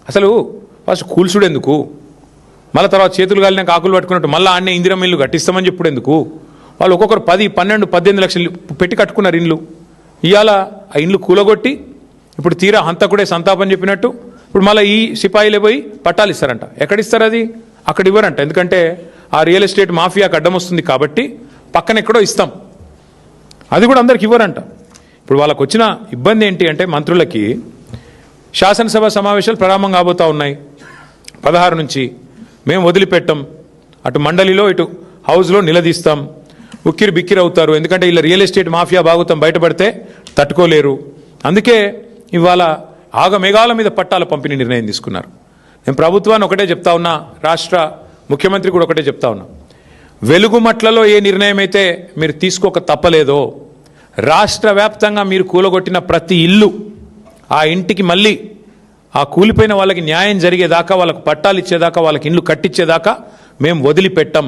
అసలు ఫస్ట్ కూల్చుడు ఎందుకు, మళ్ళీ తర్వాత చేతులు కాలినాక ఆకులు పట్టుకున్నట్టు మళ్ళీ ఆడనే ఇందిరమ్మ ఇల్లు కట్టిస్తామని చెప్పుడు ఎందుకు? వాళ్ళు ఒక్కొక్కరు 10, 12, 18 లక్షలు పెట్టి కట్టుకున్నారు ఇండ్లు. ఇవాళ ఆ ఇండ్లు కూలగొట్టి ఇప్పుడు తీరా హంతకుడే సంతాపం చెప్పినట్టు ఇప్పుడు మళ్ళీ ఈ సిపాయిలే పోయి పట్టాలు ఇస్తారంట. ఎక్కడిస్తారు అది? అక్కడ ఇవ్వరంట. ఎందుకంటే ఆ రియల్ ఎస్టేట్ మాఫియాకి అడ్డం వస్తుంది కాబట్టి పక్కన ఎక్కడో ఇస్తాం, అది కూడా అందరికి ఇవ్వరంట. ఇప్పుడు వాళ్ళకు వచ్చిన ఇబ్బంది ఏంటి అంటే మంత్రులకి శాసనసభ సమావేశాలు ప్రారంభం కాబోతూ ఉన్నాయి 16 నుంచి. మేము వదిలిపెట్టాం, అటు మండలిలో ఇటు హౌస్లో నిలదీస్తాం, ఉక్కిరి బిక్కిరి అవుతారు. ఎందుకంటే ఇలా రియల్ ఎస్టేట్ మాఫియా భాగవతం బయటపడితే తట్టుకోలేరు. అందుకే ఇవాళ ఆగమేఘాల మీద పట్టాల పంపిణీ నిర్ణయం తీసుకున్నారు. నేను ప్రభుత్వాన్ని ఒకటే చెప్తా ఉన్నా, రాష్ట్ర ముఖ్యమంత్రి కూడా ఒకటే చెప్తా ఉన్నా, వెలుగుమట్లలో ఏ నిర్ణయం అయితే మీరు తీసుకోక తప్పలేదో రాష్ట్ర వ్యాప్తంగా మీరు కూలగొట్టిన ప్రతి ఇల్లు ఆ ఇంటికి మళ్ళీ ఆ కూలిపోయిన వాళ్ళకి న్యాయం జరిగేదాకా, వాళ్ళకు పట్టాలు ఇచ్చేదాకా, వాళ్ళకి ఇండ్లు కట్టించేదాకా మేము వదిలిపెట్టాం.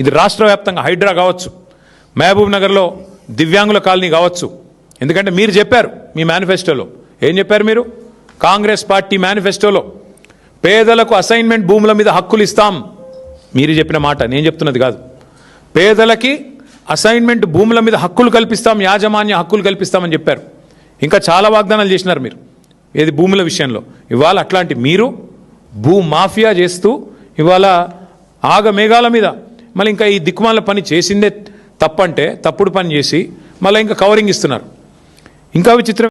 ఇది రాష్ట్ర వ్యాప్తంగా హైడ్రా కావచ్చు, మహబూబ్ నగర్లో దివ్యాంగుల కాలనీ కావచ్చు. ఎందుకంటే మీరు చెప్పారు మీ మేనిఫెస్టోలో, ఏం చెప్పారు మీరు? కాంగ్రెస్ పార్టీ మేనిఫెస్టోలో పేదలకు అసైన్మెంట్ భూముల మీద హక్కులు ఇస్తాం. మీరు చెప్పిన మాట, నేను చెప్తున్నది కాదు. పేదలకి అసైన్మెంట్ భూముల మీద హక్కులు కల్పిస్తాం, యాజమాన్య హక్కులు కల్పిస్తామని చెప్పారు. ఇంకా చాలా వాగ్దానాలు చేసినారు మీరు ఏది భూముల విషయంలో. ఇవాళ అట్లాంటి మీరు భూ మాఫియా చేస్తూ ఇవాళ ఆగమేఘాల మీద మళ్ళీ ఇంకా ఈ దిక్కుమాల పని చేసిందే తప్పంటే తప్పుడు పని చేసి మళ్ళీ ఇంకా కవరింగ్ ఇస్తున్నారు. ఇంకా విచిత్రం